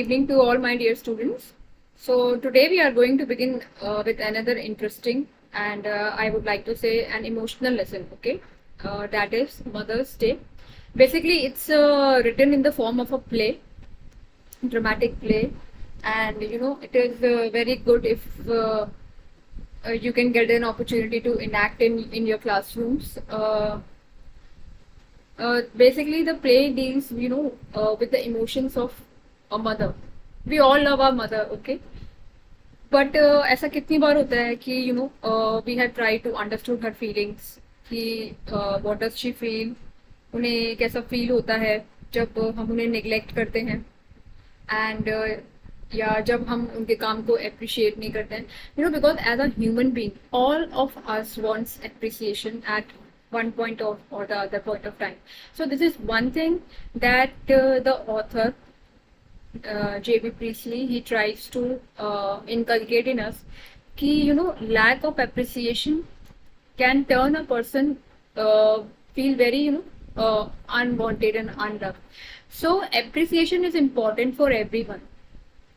Evening to all my dear students. So today we are going to begin with another interesting and I would like to say an emotional lesson. Okay, that is Mother's Day. Basically, it's written in the form of a play, dramatic play, and it is very good if you can get an opportunity to enact in your classrooms. Basically, the play deals, with the emotions of a mother. We all love our mother, okay? But ऐसा कितनी बार होता है कि we have try to understood her feelings कि what does she feel, उन्हें कैसा feel होता है जब हम उन्हें निगलेक्ट करते हैं एंड या जब हम उनके काम को अप्रिशिएट नहीं करते हैं, because as a human being all of us wants appreciation at one point of or the other point of time. So this is one thing that the author J.B. Priestley, he tries to inculcate in us कि lack of appreciation can turn a person feel very unwanted and unloved. So appreciation is important for everyone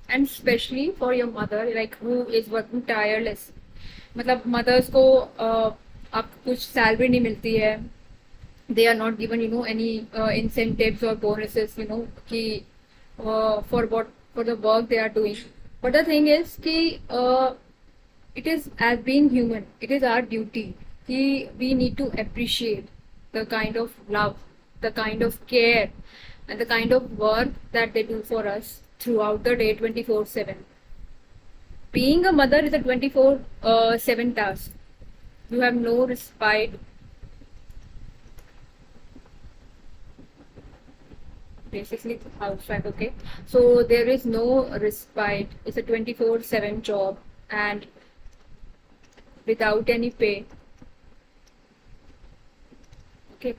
and especially for your mother, like who is working tireless. मतलब mothers को आप कुछ salary नहीं मिलती है, they are not given any incentives और bonuses कि for for the work they are doing. But the thing is कि it is as being human, it is our duty कि we need to appreciate the kind of love, the kind of care and the kind of work that they do for us throughout the day 24/7. Being a mother is a 24/7 task. You have no respite. Basically housewife, okay? So there is no respite. It's a 24/7 job and without any pay. Okay?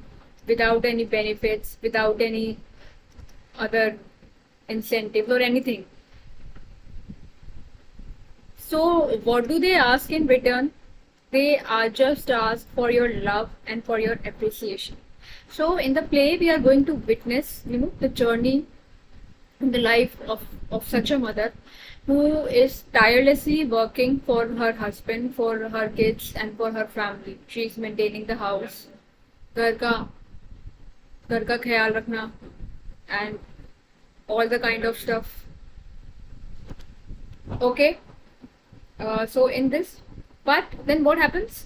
Without any benefits, without any other incentives or anything. So what do they ask in return? They are just asked for your love and for your appreciation. So in the play, we are going to witness, the journey in the life of such a mother who is tirelessly working for her husband, for her kids, and for her family. She is maintaining the house, घर का ख्याल रखना, and all the kind of stuff. Okay, so in this, but then what happens?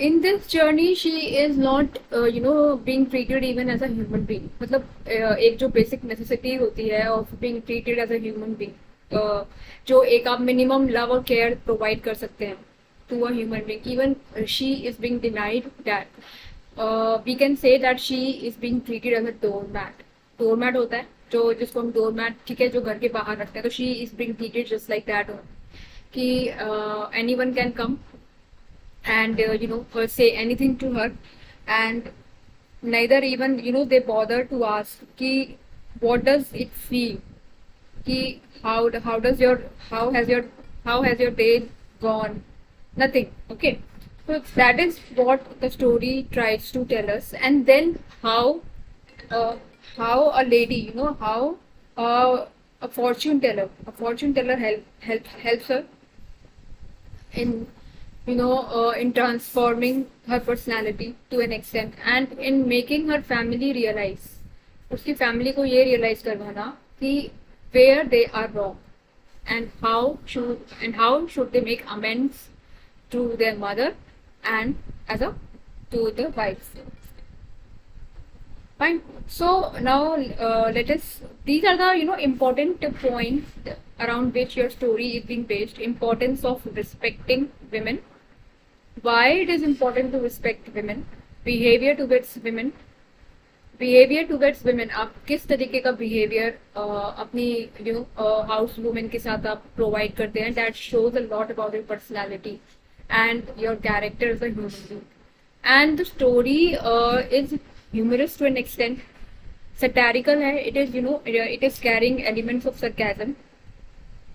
In this journey, she is not, being treated even as a human being. मतलब एक जो basic necessity होती है of being treated as a human being, जो एक आप minimum love और care provide कर सकते हैं to a human being, even she is being denied that. We can say that she is being treated as a doormat. Doormat होता है जो जिसको हम doormat, ठीक है, जो घर के बाहर रखते हैं, तो she is being treated just like that. कि anyone can come and say anything to her, and neither even they bother to ask कि what does it feel, कि how has your day gone. Nothing. Okay, so that is what the story tries to tell us. And then how a lady, how a fortune teller helps her in in transforming her personality to an extent and in making her family realize, उसकी family को ये realize करवाना कि where they are wrong and how should they make amends to their mother and to the wife. Fine. So now these are the important points around which your story is being based. Importance of respecting women. Why it is important to respect women. Behavior towards women. आप किस तरीके का behavior अपनी house women के साथ आप provide करते हैं. That shows a lot about your personality and your character as a human being. And the story is humorous to an extent, satirical है. It is it is carrying elements of sarcasm.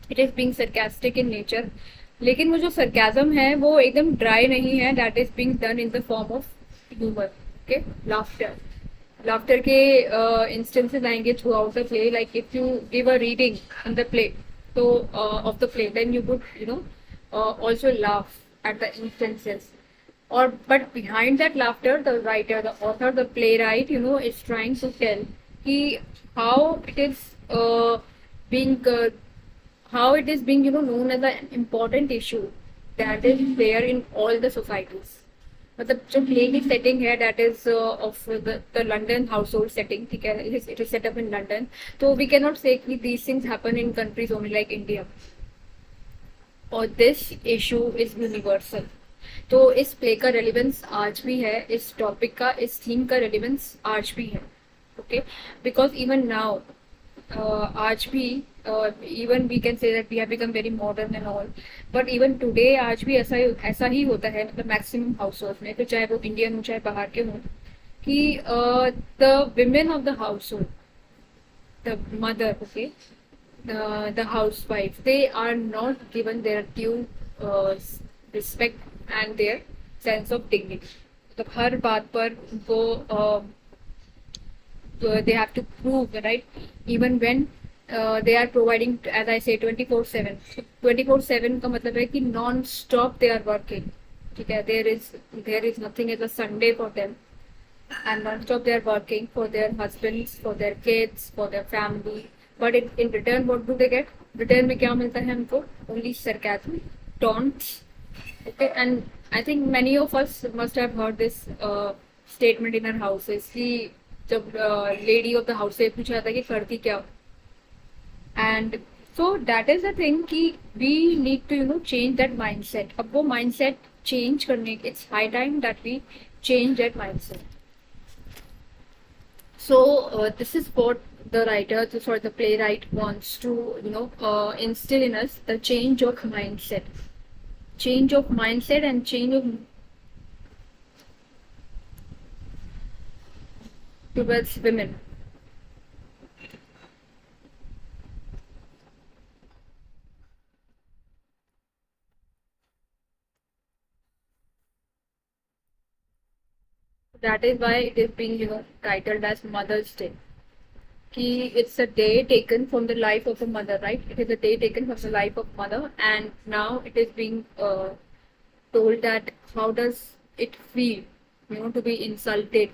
It is being sarcastic in nature. लेकिन वो जो sarcasm है वो एकदम dry नहीं है. That is being done in the form of humor, okay, laughter. Laughter के इंस्टेंसेस आएंगे throughout the play, like if you give a reading in the play, तो of the play, then you would, also laugh at the instances. Or but behind that laughter, the writer, the author, the playwright, is trying to tell कि how it is being how it is being, known as an important issue that is there in all the societies. मतलब जो play की setting है that is of the London house hold setting, ठीक है, it is set up in London, तो we can not से कि these things happen in countries only like India, और दिस इशू इज यूनिवर्सल. तो इस प्ले का रेलिवेंस आज भी है, इस टॉपिक का, इस थीम का रेलिवेंस आज भी है. ओके, बिकॉज इवन नाउ आज भी even we can say that we have become very modern and all, but even today आज भी ऐसा ही होता है, मतलब मैक्सिमम हाउस होल्ड में, फिर चाहे वो इंडियन हो चाहे बाहर के हों, कि the women of the house hold, the mother, okay, the housewife, they are not given their due respect and their sense of dignity. मतलब हर बात पर उनको they have to prove, right, even when they are providing, as I say, 24/7. 24/7 का मतलब है कि non stop they are working, ठीक है, there is nothing as a Sunday for them, and non stop they are working for their husbands, for their kids, for their family. But in return, what do they get? Return में क्या मिलता है हमको? Only sarcasm, taunts. Okay, and I think many of us must have heard this statement in our houses कि जब lady of the house से पूछा जाता है कि करती क्या? And so that is the thing कि we need to change that mindset. अब वो mindset change करने, it's high time that we change that mindset. So this is what the writer, the playwright wants to instill in us, the change of mindset, and change of towards women. That is why it is being titled as Mother's Day. Ki it's a day taken from the life of a mother, right? It is a day taken from the life of mother, and now it is being told that how does it feel, to be insulted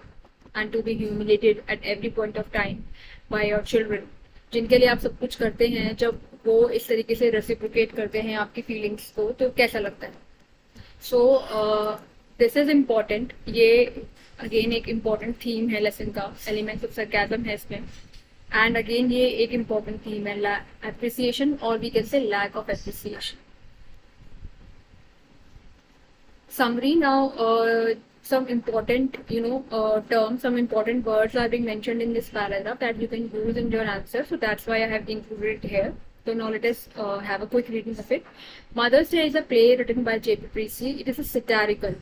and to be humiliated at every point of time by your children, जिनके लिए आप सब कुछ करते हैं, जब वो इस तरीके से रेसिप्रोकेट करते हैं आपकी फीलिंग्स को, तो कैसा लगता है. So this is important. ये अगेन एक इम्पॉर्टेंट थीम है लेसन का, एलिमेंट्स ऑफ सरकाजम है इसमें. एंड अगेन ये एक इम्पॉर्टेंट थीम है एप्रिसिएशन, और we can say lack of appreciation. Summary now, some important terms, some important words are being mentioned in this paragraph that you can use in your answer, so that's why I have included it here. So now let us have a quick reading of it. Mother's Day is a play written by J.P. Presley. It is a satirical,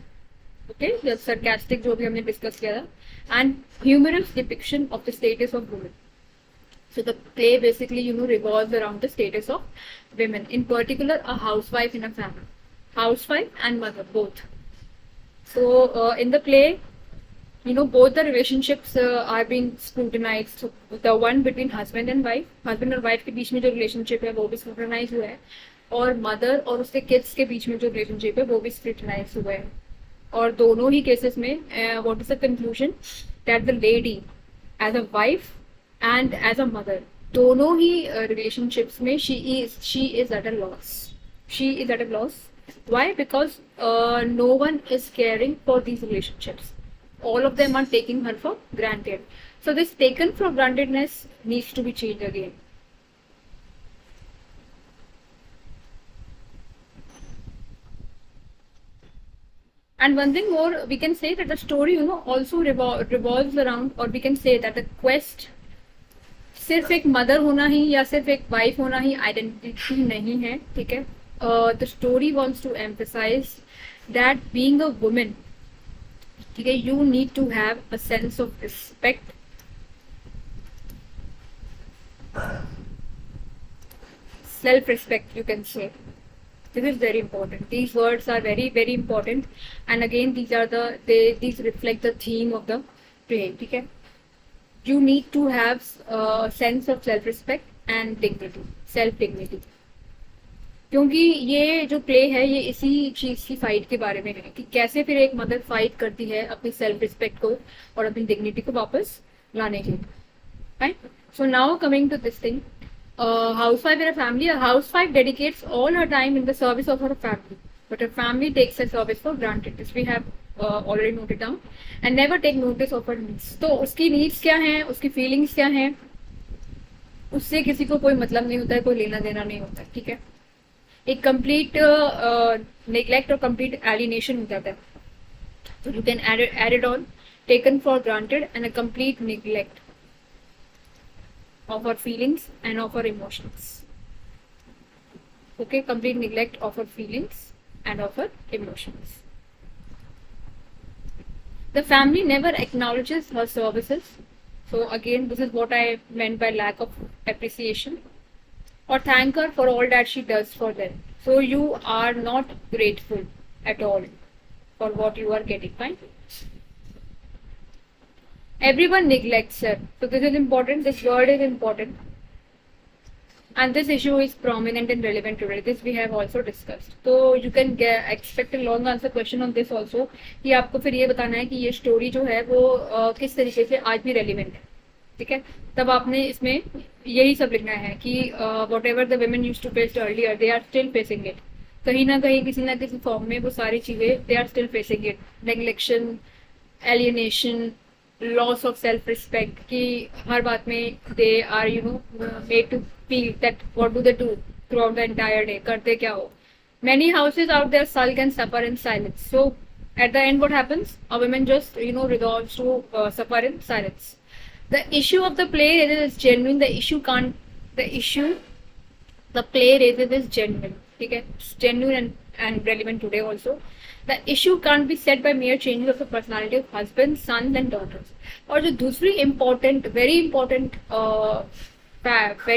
okay, the sarcastic जो भी हमने discuss किया था, and humorous depiction of the status of women. So the play basically revolves around the status of women, in particular a housewife in a family. Housewife and mother, both. So in the play, both the relationships are being scrutinized. So the one between husband and wife के बीच में जो relationship है वो भी scrutinize हुआ है, और mother और उसके kids के बीच में जो relationship है वो भी scrutinize हुआ है. और दोनों ही cases में what is the conclusion? That the lady as a wife and as a mother, दोनों ही relationships में she is at a loss. She is at a loss. Why? Because no one is caring for these relationships. All of them are taking her for granted. So this taken for grantedness needs to be changed again. And one thing more, we can say that the story also revolves around, or we can say that the quest सिर्फ एक mother होना ही या सिर्फ एक wife होना ही identity नहीं है, ठीक है. The story wants to emphasize that being a woman, ठीक है, you need to have a sense of respect, self-respect, you can say. This is very important. These words are very very important, and again these reflect the theme of the play, ठीक है. You need to have a sense of self respect and dignity, self dignity. क्योंकि ये जो play है ये इसी चीज की फाइट के बारे में है कि कैसे फिर एक मदर फाइट करती है अपनी सेल्फ रिस्पेक्ट को और अपनी डिग्निटी को वापस लाने के लिए, right? So now coming to this thing, housewife in a family, a housewife dedicates all her time in the service of her family, but her family takes her service for granted. This we have already noted down, and never take notice of her needs. तो उसकी needs क्या हैं, उसकी feelings क्या हैं, उससे किसी को कोई मतलब नहीं होता है, कोई लेना देना नहीं होता है, ठीक है? एक कंप्लीट नेग्लेक्ट और कंप्लीट एलिनेशन हो जाता है. तो you can add it on taken for granted and a complete neglect of our feelings and of our emotions. Okay, complete neglect of our feelings and of our emotions. The family never acknowledges her services. So again, this is what I meant by lack of appreciation, or thank her for all that she does for them. So you are not grateful at all for what you are getting, fine? Everyone neglects her. So this is important. This word is important. And this issue is prominent and relevant today. This we have also discussed. So you can expect a long answer question on this also. कि आपको फिर ये बताना है कि ये story जो है वो किस तरीके से आज भी रेलिवेंट है, ठीक है? तब आपने इसमें यही सब लिखना है कि whatever the women used to face earlier, they are still facing it. कहीं ना कहीं किसी ना किसी फॉर्म में वो सारी चीजें they are still facing it. Neglection, alienation, loss of self respect, कि हर बात में they are made to feel that what do they do throughout the entire day, करते क्या हो. Many houses out there sulk and suffer in silence. So at the end what happens? A woman just resolves to suffer in silence. The issue of the play is genuine. The issue the play raises is genuine. Okay? It's genuine and relevant today also. The issue can't be set by mere changes of the personality of husbands, sons and daughters. और जो दूसरी very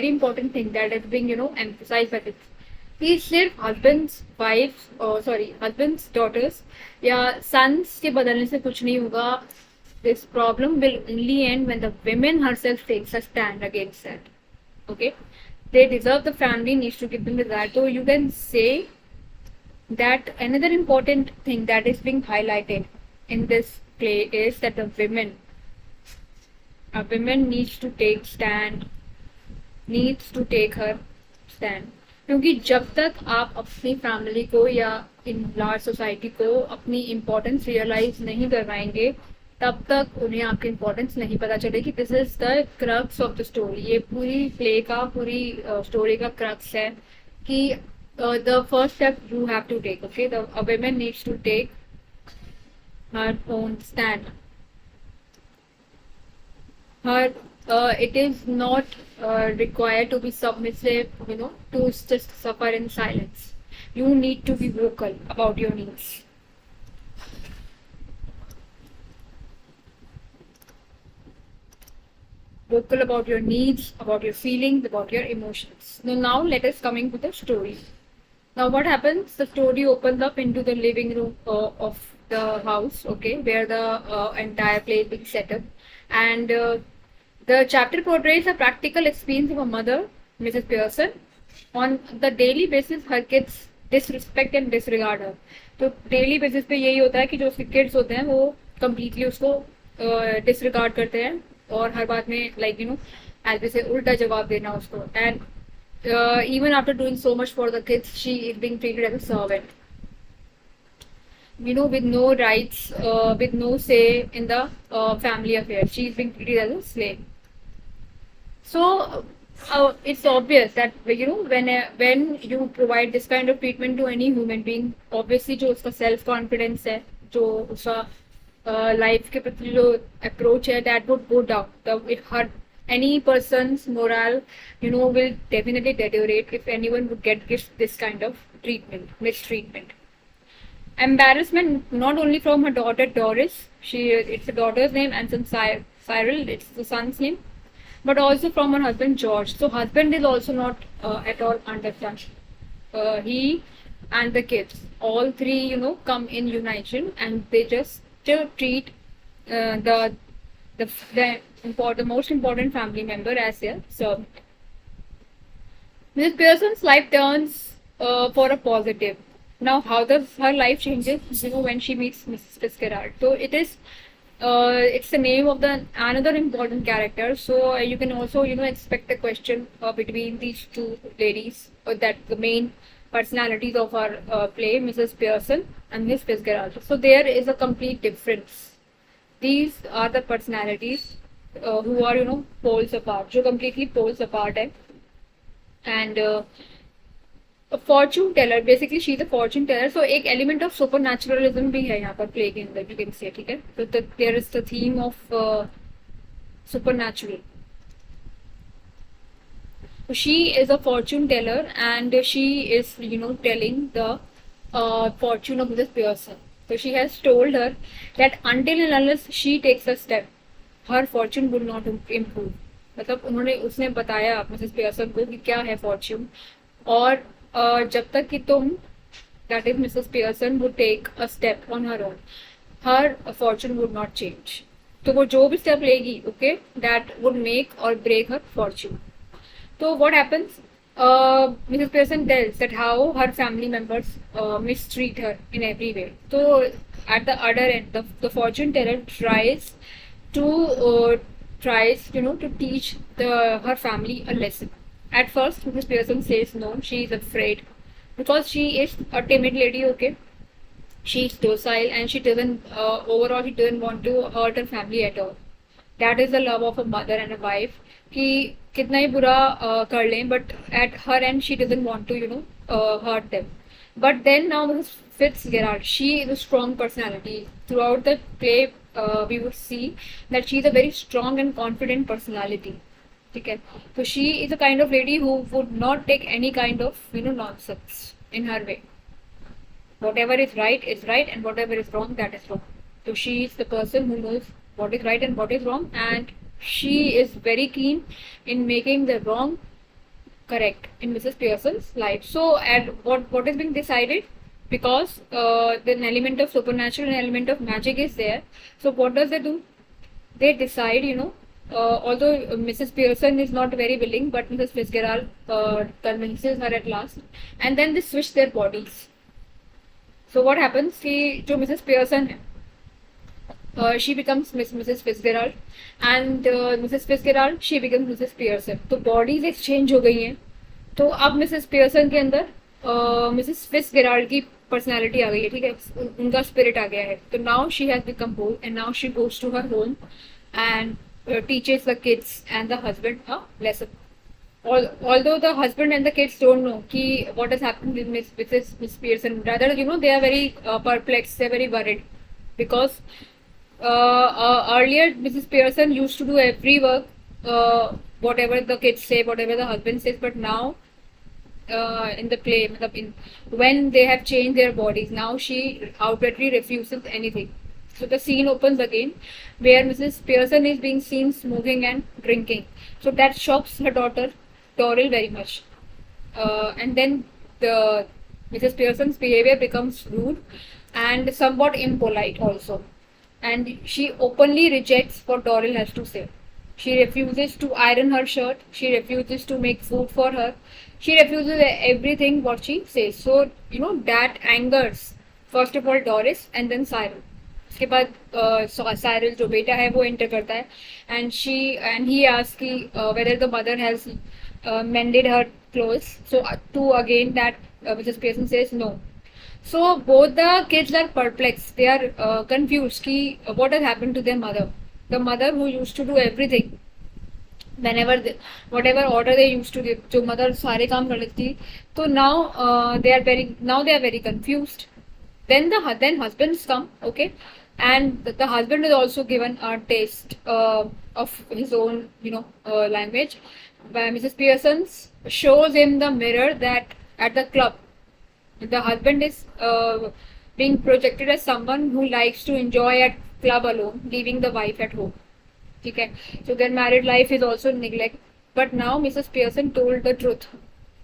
important thing that is being emphasized by this, कि सिर्फ husbands, daughters या sons के बदलने से कुछ नहीं होगा. This problem will only end when the women herself takes a stand against that. Okay, they deserve, the family needs to give them the right. So you can say that another important thing that is being highlighted in this play is that a woman needs to take her stand. क्योंकि जब तक आप अपनी family को या in large society को अपनी importance realise नहीं करवाएंगे, तब तक उन्हें आपकी इम्पोर्टेंस नहीं पता चलेगी. This is the crux of the story. ये पूरी प्ले का, पूरी स्टोरी का क्रक्स है कि the first step you have to take. Okay, the woman needs to take her own stand. It is not required to be submissive, to just suffer in silence. You need to be vocal about your needs. Vocal about your needs, about your feelings, about your emotions. Now let us coming to the story. Now what happens? The story opens up into the living room of the house, okay, where the entire play is being set up. And the chapter portrays a practical experience of a mother, Mrs. Pearson. On the daily basis, her kids disrespect and disregard her. तो daily basis पे यही होता है कि जो उसके kids होते हैं वो कम्प्लीटली उसको डिसरिगार्ड करते हैं और हर बात में एज से उल्टा जवाब देना उसको. And even after doing so much for the kids, she is being treated as a servant, with no rights, with no say in the family affairs. She is being treated as a slave. So it's obvious that when you provide this kind of treatment to any human being, obviously जो उसका self confidence है, जो उसका life के प्रति जो approach है, that would go down. It hurt any person's morale, will definitely deteriorate if anyone would get this kind of mistreatment. Embarrassment not only from her daughter Doris, it's the daughter's name, and son Cyril, it's the son's name, but also from her husband George. So husband is also not at all understand. He and the kids, all three, come in unison, and they just treat the the most important family member as their servant. Mrs. Pearson's life turns for a positive. Now, how does her life changes? When she meets Mrs. Fitzgerald. So it's the name of the another important character. So you can also expect a question between these two ladies, that the main personalities of our play, Mrs. Pearson and Miss Fitzgerald. So there is a complete difference. These are the personalities who are poles apart, जो completely poles apart है. And a fortune teller, basically she's a fortune teller, so एक element of supernaturalism भी है यहाँ पर play के अंदर, you can say, ठीक है. So there is the theme of supernatural. So she is a fortune teller and she is telling the fortune of Mrs. Pearson. So she has told her that until and unless she takes a step, her fortune would not improve. मतलब उसने बताया Mrs Pearson को कि क्या है Fortune, और जब तक कि तुम, that is Mrs Pearson, would take a step on her own, her fortune would not change. तो वो जो भी स्टेप लेगी, okay, that would make or break her fortune. So what happens? Mrs. Pearson tells that how her family members mistreat her in every way. So at the other end, the fortune teller tries to teach her family a lesson. At first, Mrs. Pearson says no, she is afraid because she is a timid lady. Okay, she is docile and she doesn't overall she doesn't want to hurt her family at all. That is the love of a mother and a wife. कि कितना ही बुरा कर लें, but at her end she doesn't want to hurt them. But then now Mrs. Fitzgerald, she is a strong personality. Throughout the play, we would see that she is a very strong and confident personality. Okay, so she is a kind of lady who would not take any kind of nonsense in her way. Whatever is right, and whatever is wrong, that is wrong. So she is the person who knows what is right and what is wrong, and she is very keen in making the wrong correct in Mrs. Pearson's life. So, and what is being decided, because the element of supernatural and element of magic is there. So, what does they do? They decide, although Mrs. Pearson is not very willing, but Mrs. Fitzgerald convinces her at last, and then they switch their bodies. So, what happens? कि जो Mrs. Pearson है, she becomes Mrs. Fitzgerald, and Mrs. Fitzgerald she becomes Mrs. Pearson. तो bodies exchange हो गई हैं. तो अब Mrs. Pearson के अंदर Mrs. Fitzgerald की personality आ गई है, ठीक है, उनका spirit आ गया है. तो now she has become whole, and now she goes to her home and teaches the kids and the husband a lesson. Although the husband and the kids don't know ki what has happened with Miss Pearson, rather they are very perplexed, they are very worried, because earlier Mrs. Pearson used to do every work, whatever the kids say, whatever the husband says, but now in the play, when they have changed their bodies, now she outrightly refuses anything. So the scene opens again where Mrs. Pearson is being seen smoking and drinking. So that shocks her daughter Doril very much, and then the Mrs. Pearson's behavior becomes rude and somewhat impolite also. And she openly rejects what Doril has to say. She refuses to iron her shirt. She refuses to make food for her. She refuses everything what she says. So that angers first of all Doris and then Cyril. उसके बाद Cyril जो बेटा है वो enter करता है, and he asks कि whether the mother has mended her clothes. So to again that Mrs. Pearson says no. So both the kids are perplexed. They are confused कि what has happened to their mother. The mother who used to do everything, whenever whatever order they used to give, जो mother सारे काम कर लेती थी. So now they are very confused. Then husbands come, okay, and the husband is also given a taste of his own language. Mrs. Pearson shows him the mirror that at the club the husband is being projected as someone who likes to enjoy at club alone, leaving the wife at home. Okay, so their married life is also neglect. But now Mrs. Pearson told the truth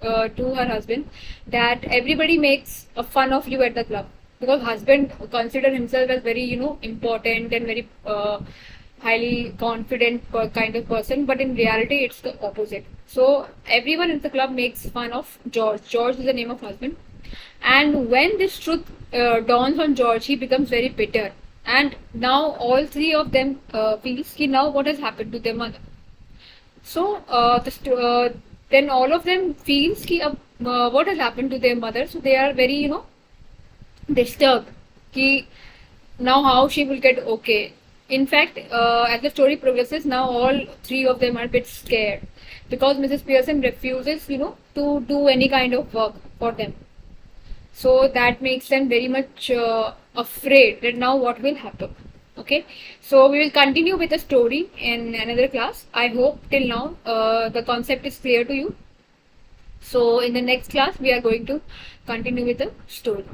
to her husband that everybody makes a fun of you at the club, because husband consider himself as very important and very highly confident kind of person, but in reality, it's the opposite. So everyone in the club makes fun of George. George is the name of husband, and when this truth dawns on George, he becomes very bitter. And now all three of them feels कि now what has happened to their mother. So then all of them feels कि अब what has happened to their mother. So they are very disturbed कि now how she will get okay. In fact, as the story progresses, now all three of them are a bit scared because Mrs. Pearson refuses, to do any kind of work for them. So that makes them very much afraid that now what will happen. Okay, so we will continue with the story in another class. I hope till now the concept is clear to you. So in the next class, we are going to continue with the story.